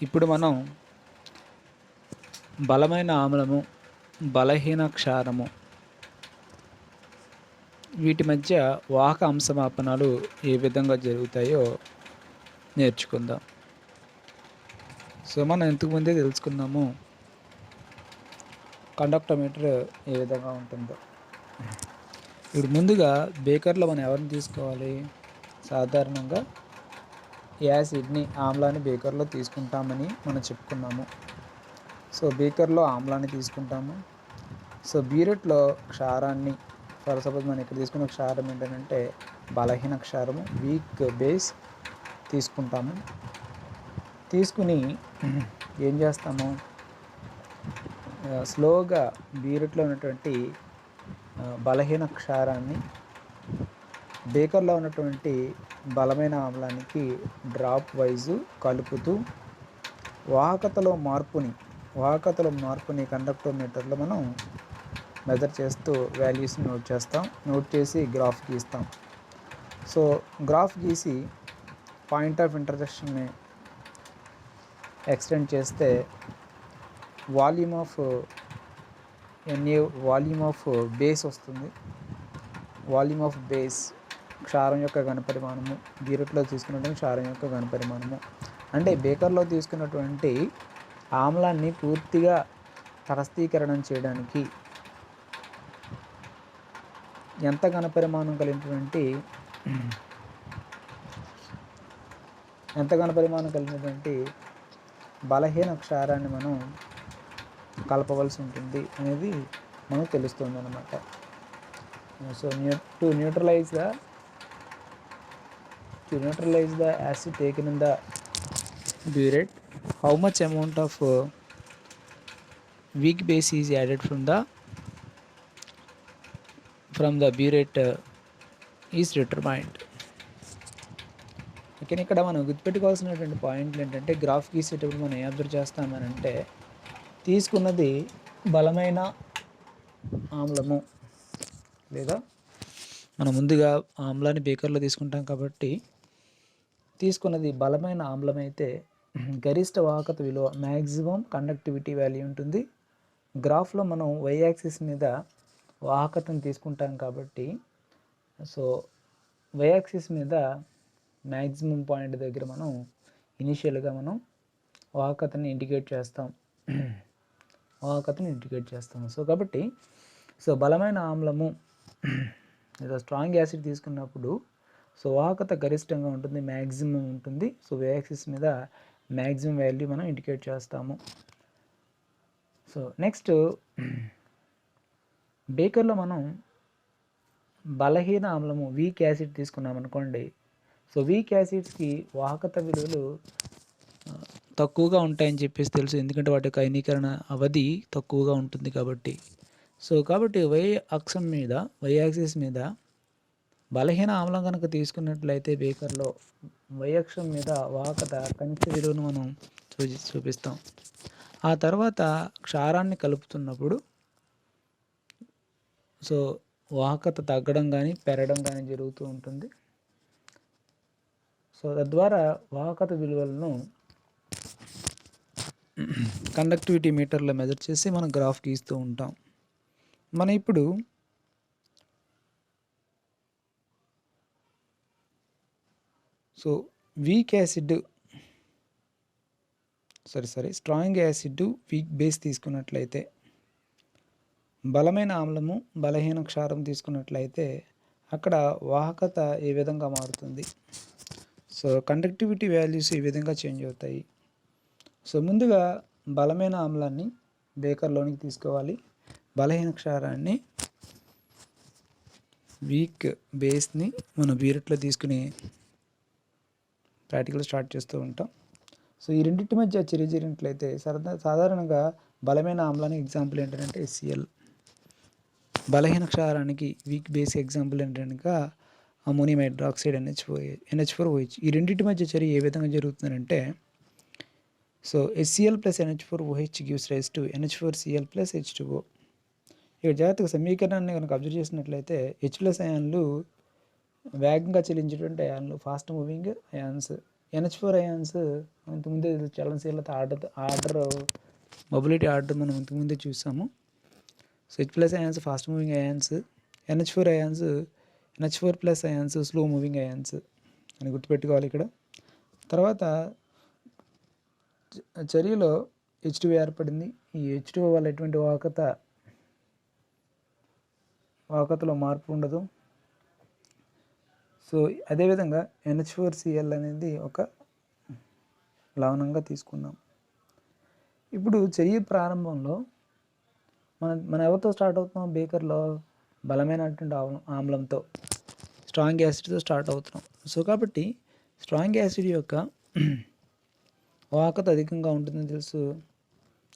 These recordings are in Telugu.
ఇప్పుడు మనం బలమైన ఆమ్లము, బలహీన క్షారము వీటి మధ్య వాహక అంశమాపనాలు ఏ విధంగా జరుగుతాయో నేర్చుకుందాం. సో మనం ఇంతకుముందే తెలుసుకున్నాము కండక్టోమీటర్ ఏ విధంగా ఉంటుందో. ఇప్పుడు ముందుగా బేకర్లో మనం ఎవరిని తీసుకోవాలి? సాధారణంగా యాసిడ్ని, ఆమ్లాన్ని బేకర్లో తీసుకుంటామని మనం చెప్పుకున్నాము. సో బేకర్లో ఆమ్లాన్ని తీసుకుంటాము. సో బీరెట్లో క్షారాన్ని, ఫర్ సపోజ్ మనం ఇక్కడ తీసుకున్న క్షారం ఏంటంటే బలహీన క్షారము, వీక్ బేస్ తీసుకుంటాము. తీసుకుని ఏం చేస్తాము, స్లోగా బీరెట్లో ఉన్నటువంటి బలహీన క్షారాన్ని బేకర్లో ఉన్నటువంటి బలమైన ఆమ్లానికి డ్రాప్ వైజు కలుపుతూ వాహకతలో మార్పుని కండక్టోమీటర్లో మనం మెజర్ చేస్తూ వాల్యూస్ని నోట్ చేసి గ్రాఫ్ గీస్తాం. సో గ్రాఫ్ గీసి పాయింట్ ఆఫ్ ఇంటర్సెక్షన్ని ఎక్స్టెండ్ చేస్తే వాల్యూమ్ ఆఫ్ బేస్ వస్తుంది. వాల్యూమ్ ఆఫ్ బేస్ క్షారం యొక్క ఘనపరిమాణము, బీరెట్లో తీసుకున్నటువంటి క్షారం యొక్క ఘనపరిమాణము. అంటే బేకర్లో తీసుకున్నటువంటి ఆమ్లాన్ని పూర్తిగా తటస్థీకరణం చేయడానికి ఎంత ఘనపరిమాణం కలిగినటువంటి బలహీన క్షారాన్ని మనం కలపవలసి ఉంటుంది అనేది మనకు తెలుస్తుంది అన్నమాట. So to neutralise the acid taken in the burette, how much amount of weak base is added from the burette is determined. Okay, ఇక్కడ మనం గుర్తుపెట్టుకోవాల్సినటువంటి పాయింట్లు ఏంటంటే, గ్రాఫ్ గీసేటప్పుడు మనం ఏం అబ్జర్వ్ చేస్తామనంటే, తీసుకున్నది బలమైన ఆమ్లము, లేదా మనం ముందుగా ఆమ్లాన్ని బేకర్లో తీసుకుంటాం కాబట్టి తీసుకున్నది బలమైన ఆమ్లం అయితే గరిష్ట వాహకత విలువ, మ్యాక్సిమం కండక్టివిటీ వాల్యూ ఉంటుంది. గ్రాఫ్లో మనం వై యాక్సిస్ మీద వాహకతను తీసుకుంటాం కాబట్టి సో వై యాక్సిస్ మీద మ్యాక్సిమం పాయింట్ దగ్గర మనం ఇనిషియల్గా మనం వాహకతని ఇండికేట్ చేస్తాం. సో కాబట్టి బలమైన ఆమ్లము లేదా స్ట్రాంగ్ యాసిడ్ తీసుకున్నప్పుడు సో వాహకత గరిష్టంగా ఉంటుంది, మ్యాక్సిమం ఉంటుంది. సో వై యాక్సిస్ మీద మ్యాక్సిమం వాల్యూ మనం ఇండికేట్ చేస్తాము. సో నెక్స్ట్ బేకర్లో మనం బలహీన ఆమ్లము, వీక్ యాసిడ్ తీసుకున్నాం అనుకోండి. సో వీక్ యాసిడ్స్కి వాహకత విలువలు తక్కువగా ఉంటాయని చెప్పేసి తెలుసు, ఎందుకంటే వాటి యొక్క అయనీకరణ అవధి తక్కువగా ఉంటుంది కాబట్టి. సో కాబట్టి వై యాక్సిస్ మీద బలహీన ఆమ్లం కనుక తీసుకున్నట్లయితే బేకర్లో వై అక్షం మీద వాహకత కనిష్ట విలువను మనం చూపిస్తాం. ఆ తర్వాత క్షారాన్ని కలుపుతున్నప్పుడు సో వాహకత తగ్గడం కానీ పెరగడం కానీ జరుగుతూ ఉంటుంది. సో తద్వారా వాహకత విలువలను కండక్టివిటీ మీటర్లో మెజర్ చేసి మనం గ్రాఫ్ గీస్తూ ఉంటాం. మనం ఇప్పుడు so strong acid, weak base తీసుకున్నట్లయితే, బలమైన ఆమ్లము, బలహీన క్షారం తీసుకున్నట్లయితే అక్కడ వాహకత ఏ విధంగా మారుతుంది, సో కండక్టివిటీ వాల్యూస్ ఈ విధంగా చేంజ్ అవుతాయి. సో ముందుగా బలమైన ఆమ్లాన్ని బేకర్లోనికి తీసుకోవాలి, బలహీన క్షారాన్ని, వీక్ బేస్ని మనం బీరెట్లో తీసుకుని ప్రాక్టికల్ స్టార్ట్ చేస్తూ ఉంటాం. సో ఈ రెండింటి మధ్య చర్య జరిగినట్లయితే సాధారణంగా బలమైన ఆమ్లానికి ఎగ్జాంపుల్ ఏంటంటే HCl, బలహీన క్షారానికి వీక్ బేస్ ఎగ్జాంపుల్ ఏంటంటే అమోనియం హైడ్రాక్సైడ్ NH4OH. ఈ రెండింటి మధ్య చర్య ఏ విధంగా జరుగుతుందంటే, so HCl + NH4OH gives rise to NH4Cl + H2O. ఇక్కడ జాగ్రత్తగా సమీకరణాన్ని కనుక అబ్జర్వ్ చేసినట్లయితే H+ అయాన్లు వేగంగా చెల్లించేటువంటి అయాన్లు, fast moving ions, NH4 ions ఇంతకుముందే చలనశీలత ఆర్డర్ మొబిలిటీ ఆర్డర్ మనం ఇంతకుముందే చూసాము. So H+ ions fast moving ions, NH4 ions NH4+ ions slow moving ions అని గుర్తుపెట్టుకోవాలి ఇక్కడ. తర్వాత చర్యలో H2 ఏర్పడింది. ఈ H2 వల్ల ఎటువంటి వాహకతలో మార్పు ఉండదు. సో అదేవిధంగా NH4Cl అనేది ఒక లవణంగా తీసుకున్నాం. ఇప్పుడు చర్య ప్రారంభంలో మనం ఎవరితో స్టార్ట్ అవుతున్నాం? బేకర్లో బలమైనటువంటి ఆమ్లంతో, స్ట్రాంగ్ యాసిడ్తో స్టార్ట్ అవుతున్నాం. సో కాబట్టి స్ట్రాంగ్ యాసిడ్ యొక్క వాహకత అధికంగా ఉంటుందని తెలుసు.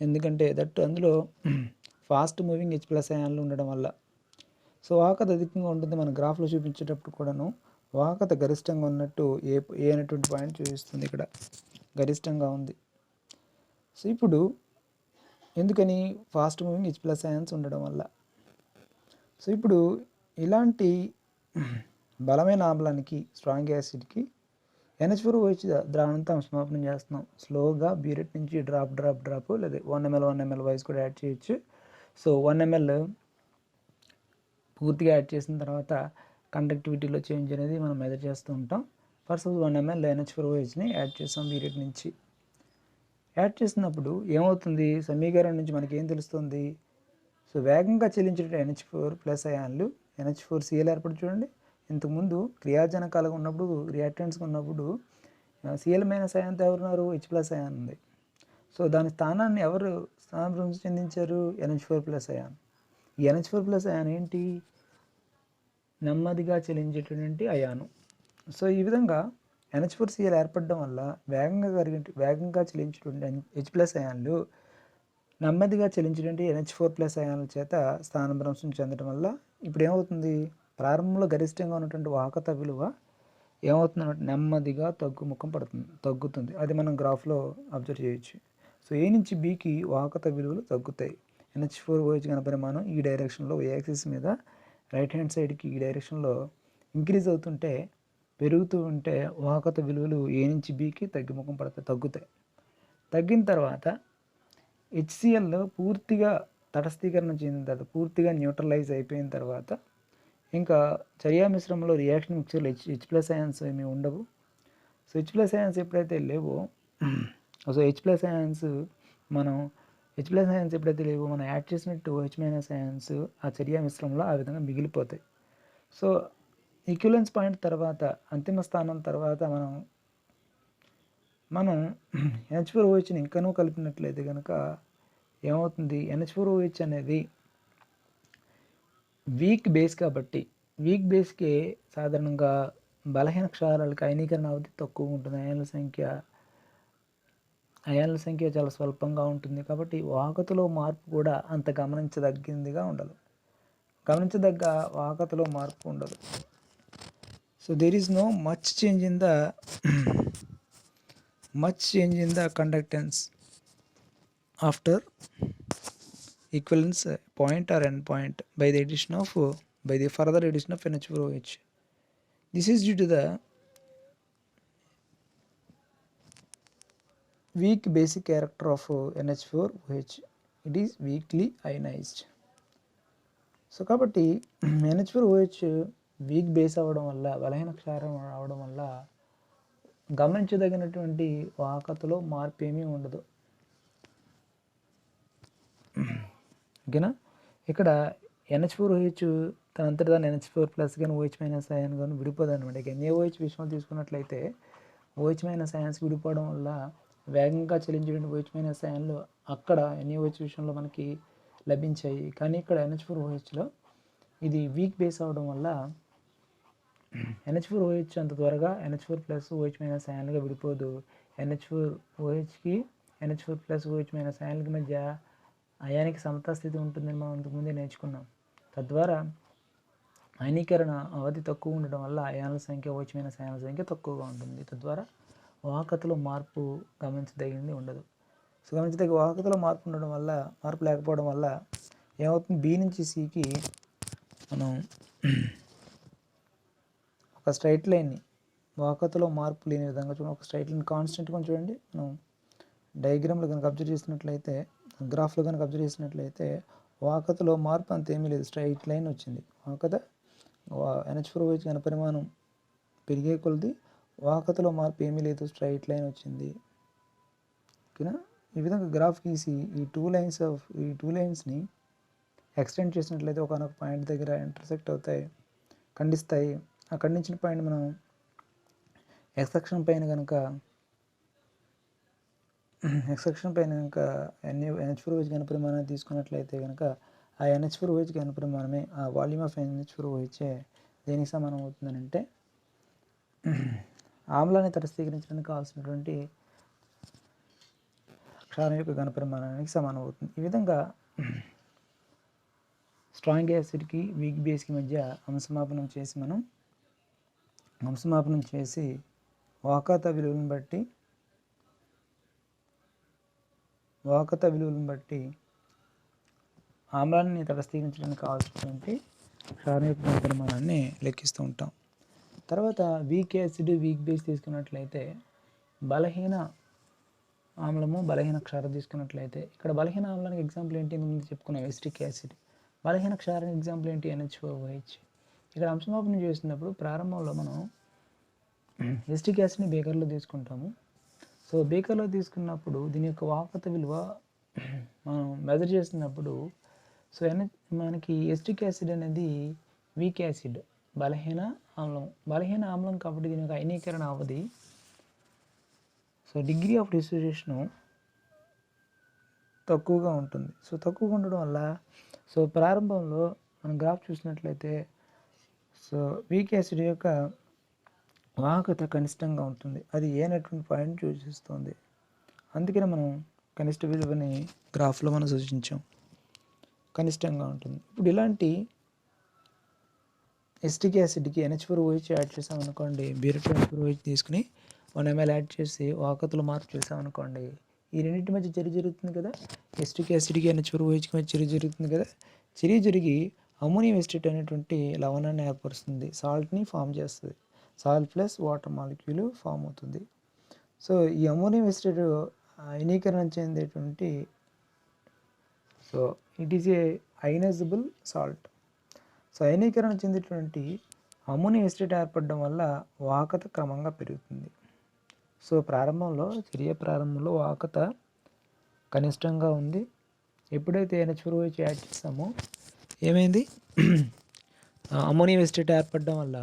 ఎందుకంటే అందులో ఫాస్ట్ మూవింగ్ H+ అయాన్లు ఉండడం వల్ల. సో వాహకత అధికంగా ఉంటుంది. మన గ్రాఫ్లో చూపించేటప్పుడు కూడాను వాహకత గరిష్టంగా ఉన్నట్టు ఏ అనేటువంటి పాయింట్ చూపిస్తుంది. ఇక్కడ గరిష్టంగా ఉంది. సో ఇప్పుడు ఎందుకని? ఫాస్ట్ మూవింగ్ H+ అయాన్స్ ఉండడం వల్ల. సో ఇప్పుడు ఇలాంటి బలమైన ఆమ్లానికి, స్ట్రాంగ్ యాసిడ్కి NH4OH ద్రావణంతో సమాపనం చేస్తున్నాం. స్లోగా బ్యూరేట్ నుంచి డ్రాప్ లేదా 1 ml వైస్ కూడా యాడ్ చేయొచ్చు. సో 1 ml పూర్తిగా యాడ్ చేసిన తర్వాత కండక్టివిటీలో చేంజ్ అనేది మనం మెజర్ చేస్తూ ఉంటాం. ఫస్ట్ 1 ml NH4OHని యాడ్ చేస్తాం బ్యూరేట్ నుంచి. యాడ్ చేసినప్పుడు ఏమవుతుంది? సమీకరణం నుంచి మనకి ఏం తెలుస్తుంది? సో వేగంగా చెల్లించే NH4+ అయాన్లు NH4Cl ఏర్పడి చూడండి. ఇంతకుముందు క్రియాజనకాలుగా ఉన్నప్పుడు, రియాక్టెంట్స్గా ఉన్నప్పుడు Cl- అయాన్తో ఎవరున్నారు? H+ అయాన్ ఉంది. సో దాని స్థానాన్ని ఎవరు స్థానాభ్రంశం చెందించారు? NH4+ ion. ఈ NH4+ అయాన్ ఏంటి? నెమ్మదిగా చెల్లించేటటువంటి అయాను. సో ఈ విధంగా NH4Cl ఏర్పడడం వల్ల వేగంగా చెల్లించేటువంటి H+ అయాన్లు నెమ్మదిగా చెల్లించేటువంటి NH4+ అయాన్ల చేత స్థానభ్రంశం చెందడం వల్ల ఇప్పుడు ఏమవుతుంది? ప్రారంభంలో గరిష్టంగా ఉన్నటువంటి వాహకత విలువ ఏమవుతుందంటే నెమ్మదిగా తగ్గుతుంది. అది మనం గ్రాఫ్లో అబ్జర్వ్ చేయొచ్చు. సో A నుంచి Bకి వాహకత విలువలు తగ్గుతాయి. NH4OH ఘనపరిమాణం ఈ డైరెక్షన్లో యాక్సిస్ మీద రైట్ హ్యాండ్ సైడ్కి ఈ డైరెక్షన్లో ఇంక్రీజ్ అవుతుంటే, పెరుగుతూ ఉంటే వాహకత విలువలు A నుంచి Bకి తగ్గుతాయి. తగ్గిన తర్వాత HCl పూర్తిగా తటస్థీకరణ చెందిన తర్వాత, పూర్తిగా న్యూట్రలైజ్ అయిపోయిన తర్వాత ఇంకా చర్యా మిశ్రమంలో రియాక్షన్ మిక్చర్లో H+ అయాన్స్ ఏమీ ఉండవు. సో H+ అయాన్స్ ఎప్పుడైతే లేవో, సో H+ అయాన్స్ ఎప్పుడైతే లేవో మనం యాడ్ చేసినట్టు H- అయాన్స్ ఆ చర్యా మిశ్రమంలో ఆ విధంగా మిగిలిపోతాయి. సో ఈక్వివలెన్స్ పాయింట్ తర్వాత, అంతిమ స్థానం తర్వాత మనం NH4OHని ఇంకనూ కలిపినట్లయితే కనుక ఏమవుతుంది? NH4OH అనేది వీక్ బేస్ కాబట్టి, వీక్ బేస్కి సాధారణంగా బలహీన క్షారాలకు అయనీకరణ అవధి తక్కువ ఉంటుంది. అయాన్ల సంఖ్య చాలా స్వల్పంగా ఉంటుంది. కాబట్టి వాహకతలో మార్పు కూడా అంత గమనించదగ్గ వాహకతలో మార్పు ఉండదు. So there is no much change in the conductance after equivalence point or end point by the further addition of NH4OH. This is due to the weak basic character of NH4OH. It is weakly ionized. So కాబట్టి NH4OH వీక్ బేస్ అవ్వడం వల్ల, బలహీన క్షారం అవడం వల్ల గమనించదగినటువంటి వాహకతలో మార్పు ఏమీ ఉండదు. ఓకేనా? ఇక్కడ NH4OH తనంతట దాన్ని NH4+ కానీ OH- అయాన్ కానీ విడిపోదు అనమాట. ఇక NaOH విషయంలో తీసుకున్నట్లయితే OH- అయాన్స్ విడిపోవడం వల్ల వేగంగా చెల్లించేటువంటి OH- అయాన్లు అక్కడ NaOH విషయంలో మనకి లభించాయి. కానీ ఇక్కడ NH4OHలో ఇది వీక్ బేస్ అవడం వల్ల NH4OH అంత త్వరగా NH4+ OH- అయాన్లుగా విడిపోదు. NH4OHకి NH4+ OH- అయాన్ల మధ్య అయానికి సమతా స్థితి ఉంటుందని మనం అంతకుముందే నేర్చుకున్నాం. తద్వారా అయనీకరణ అవధి తక్కువ ఉండడం వల్ల అయాన్ల సంఖ్య, OH- అయాన్ల సంఖ్య తక్కువగా ఉంటుంది. తద్వారా వాహకతలో మార్పు గమనించదగింది ఉండదు. సో గమనించదగ్గ వాహకతలో మార్పు లేకపోవడం వల్ల ఏమవుతుంది? B నుంచి Cకి మనం ఒక స్ట్రైట్ లైన్ని వాహకతలో మార్పు లేని విధంగా చూడండి. ఒక స్ట్రైట్ లైన్ కాన్స్టెంట్గా చూడండి. మనం డయాగ్రామ్లో కనుక అబ్జర్వ్ చేసినట్లయితే, గ్రాఫ్లో కనుక అబ్జర్వ్ చేసినట్లయితే వాహకతలో మార్పు అంతేమీ లేదు, స్ట్రైట్ లైన్ వచ్చింది. వాహకత NH4OH ఘనపరిమాణం పెరిగే కొలది వాహకతలో మార్పు ఏమీ లేదు, స్ట్రైట్ లైన్ వచ్చింది. ఓకేనా? ఈ విధంగా గ్రాఫ్ గీసి ఈ టూ లైన్స్ని ఎక్స్టెండ్ చేసినట్లయితే ఒకనొక పాయింట్ దగ్గర ఇంటర్సెక్ట్ అవుతాయి, ఖండిస్తాయి. ఆ ఖండించిన పాయింట్ మనం ఎక్స్ అక్షం పైన కనుక NH4OH ఘనపరిమాణాన్ని తీసుకున్నట్లయితే కనుక ఆ NH4OH ఘనపరిమాణమే, ఆ వాల్యూమ్ ఆఫ్ NH4OH దేనికి సమానం అవుతుందనంటే ఆమ్లాన్ని తటస్థీకరించడానికి కావాల్సినటువంటి క్షారం యొక్క ఘనపరిమాణానికి సమానం అవుతుంది. ఈ విధంగా స్ట్రాంగ్ యాసిడ్కి వీక్ బేస్కి మధ్య అంశమాపనం చేసి వాహకత విలువలను బట్టి ఆమ్లాన్ని తటస్థీకరించడానికి కావాల్సినటువంటి క్షారం యొక్క ఘనపరిమాణాన్ని లెక్కిస్తూ ఉంటాం. తర్వాత వీక్ యాసిడ్ వీక్ బేస్ తీసుకున్నట్లయితే బలహీన ఆమ్లము బలహీన క్షారం తీసుకున్నట్లయితే, ఇక్కడ బలహీన ఆమ్లానికి ఎగ్జాంపుల్ ఏంటి? ముందు చెప్పుకున్నాం ఎసిటిక్ యాసిడ్. బలహీన క్షారానికి ఎగ్జాంపుల్ ఏంటి? NH4OH. ఇక్కడ అంశమాపనం చేస్తున్నప్పుడు ప్రారంభంలో మనం ఎసిటిక్ యాసిడ్ని బేకర్లో తీసుకుంటాము. సో బేకర్లో తీసుకున్నప్పుడు దీని యొక్క వాహకత విలువ మనం మెజర్ చేస్తున్నప్పుడు మనకి ఎసిటిక్ యాసిడ్ అనేది వీక్ యాసిడ్, బలహీన ఆమ్లం కాబట్టి దీని యొక్క అయనీకరణ అవధి, డిగ్రీ ఆఫ్ డిసోసియేషను తక్కువగా ఉంటుంది. తక్కువగా ఉండడం వల్ల ప్రారంభంలో మనం గ్రాఫ్ చూసినట్లయితే వీక్ యాసిడ్ యొక్క వాహకత కనిష్టంగా ఉంటుంది. అది ఏనటువంటి పాయింట్ సూచిస్తుంది. అందుకనే మనం కనిష్ట విలువని గ్రాఫ్లో మనం సూచించాం, కనిష్టంగా ఉంటుంది. ఇప్పుడు ఇలాంటి ఎసిటిక్ యాసిడ్కి NH4OH యాడ్ చేసామనుకోండి, బ్యూరేట్ NH4OH తీసుకుని 1 ml యాడ్ చేసి వాహకతలో మార్పు చేసామనుకోండి, ఈ రెండింటి మధ్య చర్య జరుగుతుంది కదా, ఎసిటిక్ యాసిడ్కి NH4OHకి మధ్య చర్య జరుగుతుంది కదా. చర్య జరిగి అమోనియం ఎసిటేట్ అనేటువంటి లవణాన్ని ఏర్పరుస్తుంది, సాల్ట్ని ఫామ్ చేస్తుంది. Salt plus water molecule form అవుతుంది. ఈ అమోనియం ఎసిటేట్ అయనీకరణ చెందేటువంటి it is a ionizable salt. అయనీకరణ చెందేటువంటి అమోనియం ఎసిటేట్ ఏర్పడడం వల్ల వాహకత క్రమంగా పెరుగుతుంది. చర్య ప్రారంభంలో వాహకత కనిష్టంగా ఉంది. ఎప్పుడైతే NH4OH యాడ్ చేస్తామో ఏమైంది? అమోనియం ఎసిటేట్ ఏర్పడడం వల్ల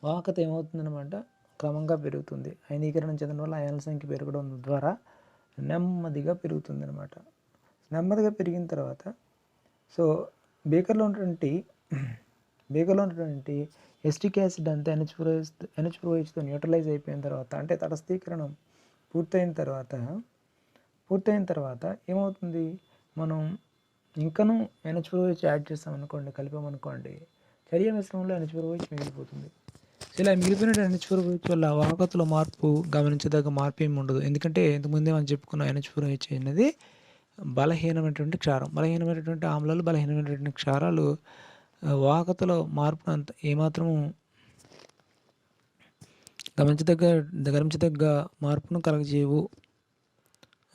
వాహకత ఏమవుతుందన్నమాట, క్రమంగా పెరుగుతుంది. అయనీకరణ చెందడం వల్ల అయాన్ల సంఖ్య పెరగడం ద్వారా నెమ్మదిగా పెరుగుతుంది అనమాట. నెమ్మదిగా పెరిగిన తర్వాత బేకర్లో ఉన్నటువంటి ఎసిటిక్ యాసిడ్ అంతా NH4OHతో న్యూట్రలైజ్ అయిపోయిన తర్వాత, అంటే తటస్థీకరణం పూర్తయిన తర్వాత ఏమవుతుంది? మనం ఇంకనూ NH4OH యాడ్ చేస్తామనుకోండి, కలిపామనుకోండి, చర్య మిశ్రమంలో NH4OH మిగిలిపోతుంది. ఇలా మిగిలిపోయిన NH4OH వల్ల వాహకతలో గమనించదగ్గ మార్పు ఏమి ఉండదు. ఎందుకంటే ఇంతకుముందే మనం చెప్పుకున్న NH4OH అనేది బలహీనమైనటువంటి క్షారం. బలహీనమైనటువంటి ఆమ్లాలు, బలహీనమైనటువంటి క్షారాలు వాహకతలో మార్పును ఏమాత్రము గమనించదగ్గ మార్పును కలగజేయవు.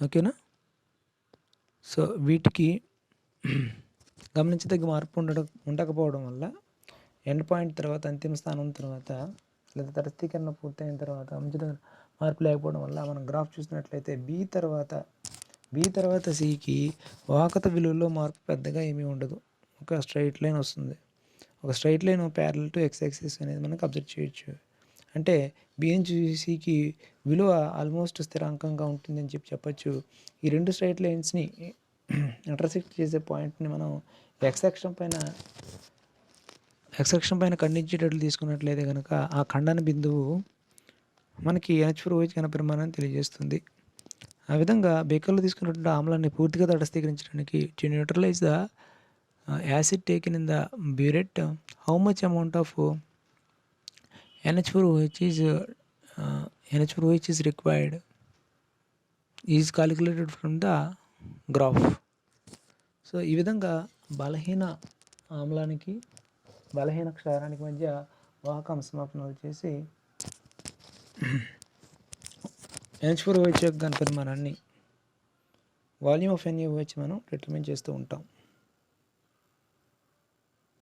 ఓకేనా? వీటికి గమనించదగ్గ మార్పు ఉండకపోవడం వల్ల ఎండ్ పాయింట్ తర్వాత, అంతిమ స్థానం తర్వాత, లేదా తటస్థీకరణ పూర్తయిన తర్వాత గమనించదగ్గ మార్పు లేకపోవడం వల్ల మనం గ్రాఫ్ చూసినట్లయితే బి తర్వాత సికి వాహకత విలువలో మార్పు పెద్దగా ఏమీ ఉండదు. ఒక స్ట్రైట్ లైన్ వస్తుంది. ఒక straight line parallel to X axis అనేది మనకు అబ్జర్వ్ చేయొచ్చు. అంటే బి నుంచి సికి విలువ ఆల్మోస్ట్ స్థిరాంకంగా ఉంటుందని చెప్పచ్చు. ఈ రెండు స్ట్రైట్ లైన్స్ని ఇంటర్సెక్ట్ చేసే పాయింట్ని మనం ఎక్స్ అక్షం పైన ఖండించేటట్లు తీసుకున్నట్లయితే కనుక ఆ ఖండన బిందువు మనకి NH4OH ఘనపరిమాణాన్ని తెలియజేస్తుంది. ఆ విధంగా బేకర్లో తీసుకున్నటువంటి ఆమ్లాన్ని పూర్తిగా తటస్థీకరించడానికి to neutralize the acid taken in the burette, how much amount of NH4OH is required is calculated from the graph. ఈ విధంగా బలహీన ఆమ్లానికి, బలహీన క్షారానికి మధ్య వాహకం సమాపనాలు చేసి NH4OH యొక్క ఘన పరిమాణాన్ని వాల్యూమ్ ఆఫ్ NaOH మనం డిటర్మిన్ చేస్తూ ఉంటాం.